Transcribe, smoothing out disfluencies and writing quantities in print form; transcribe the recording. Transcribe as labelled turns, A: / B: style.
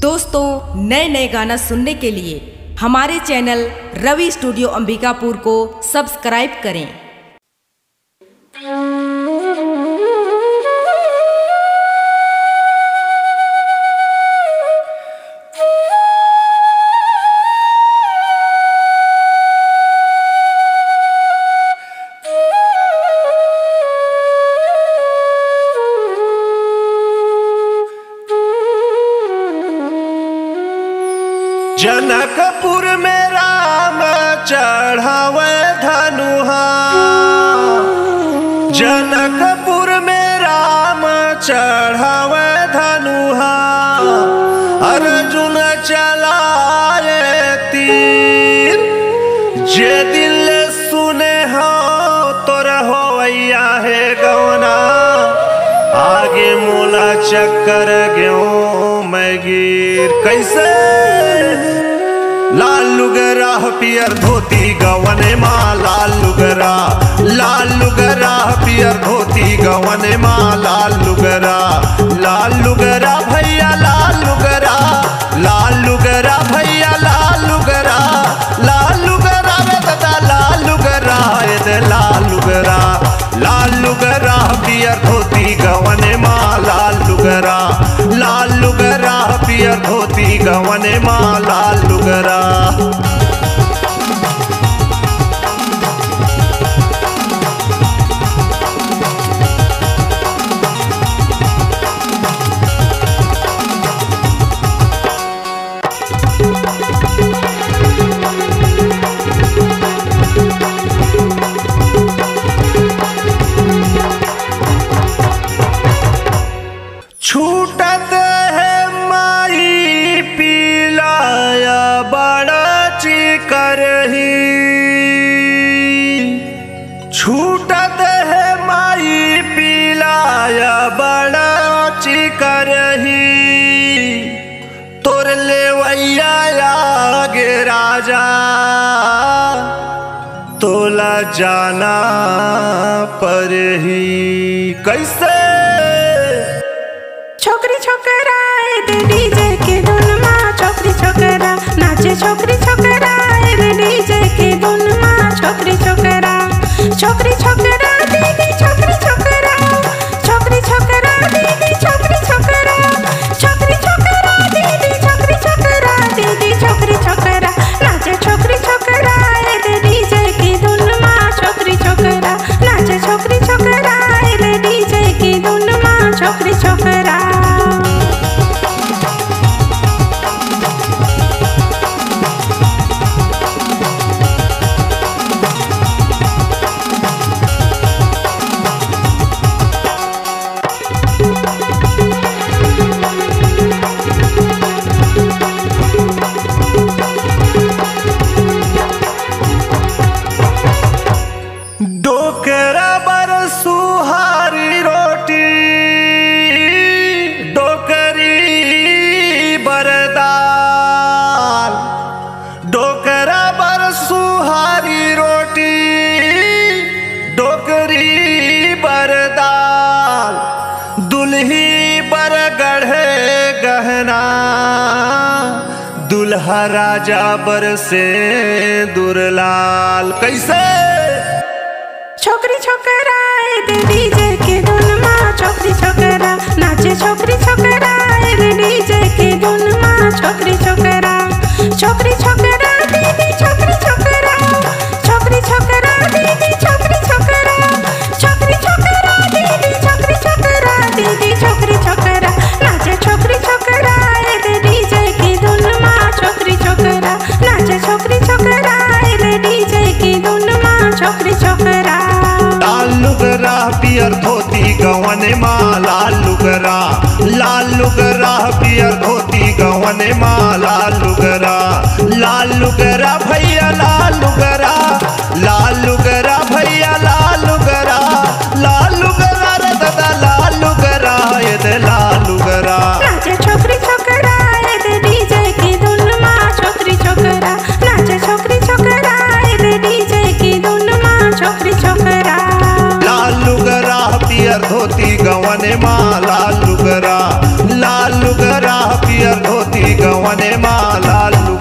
A: दोस्तों, नए नए गाना सुनने के लिए हमारे चैनल रवि स्टूडियो अंबिकापुर को सब्सक्राइब करें।
B: जनकपुर में राम चढ़ावे धनुहा, जनकपुर में राम चढ़ावे धनुहा, अर्जुन चलाए तीर, जे दिल सुने हो तो रहोया है गवना, आगे मोला चक्कर ग्यो मैं गिर। कैसे लाल लुगरा पियर धोती गवने माँ, लाल लुगरा पियर धोती गवने माँ, लाल लुगरा भैया लाल लुगरा भैया लाल लुगरा रे दादा लाल लुगरा पियर धोती गवने माँ, लाल लुगरा पियर धोती गवने माँ, लाल लुगरा। छूटत है माई पिलाया बड़ा चिकरही, छूटत है माई पिलाया बड़ा चिकरही, तोर लेवैया आगे राजा तोला जाना पर ही। कैसे
C: छोकरी छोकरा डीजे के धुन माँ, छोकरी छोकरा नाचे, छोकरी छोकरा डीजे के धुन माँ, छोकरी छोकरा दीदी, छोकरी छोकरा दीदी, छोकरी छोकरा दीदी, छोकरी छोकरा नाचे, छोकरी छोकरा डीजे के धुन माँ, छोकरी छोकरा नाचे, छोकरी छोकरा डीजे के धुन माँ, छोकरी छोकरा।
B: डोकरा बर सुहारी रोटी, डोकरी बरदाल, डोकरा बर सुहारी रोटी, डोकरी बरदाल, दुल्ही बर गढ़े गहना, दुल्हा राजा बर से दुरलाल। कैसे
C: छोकरी छोकरा डीजे के धुन माँ, छोकरी छोकरा नाचे, छोकरी छोकरा डीजे के धुन माँ, छोकरी छोकरा दीदी, छोकरी छोकरा दीदी, छोकरी छोकरा दीदी, छोकरी छोकरा नाचे, छोकरी छोकरा डीजे के धुन माँ, छोकरी छोकरा नाचे, छोकरी छोकरा डीजे के धुन माँ, छोकरी छोकरा।
B: लाल लुगरा पियर धोती गवने माँ, लाल लुगरा पियर धोती गवने माँ, लाल लुगरा भैया लाल लुगरा भैया लाल लुगरा रे दादा लाल लुगरा
C: नाचे, छोकरी छोकरा डीजे की धुन माँ, छोकरी छोकरा नाचे, छोकरी छोकरा डीजे की धुन माँ, छोकरी छोकरा।
B: लाल लुगरा पियर धोती गवने माँ, लाल लुगरा पियर धोती गवने माला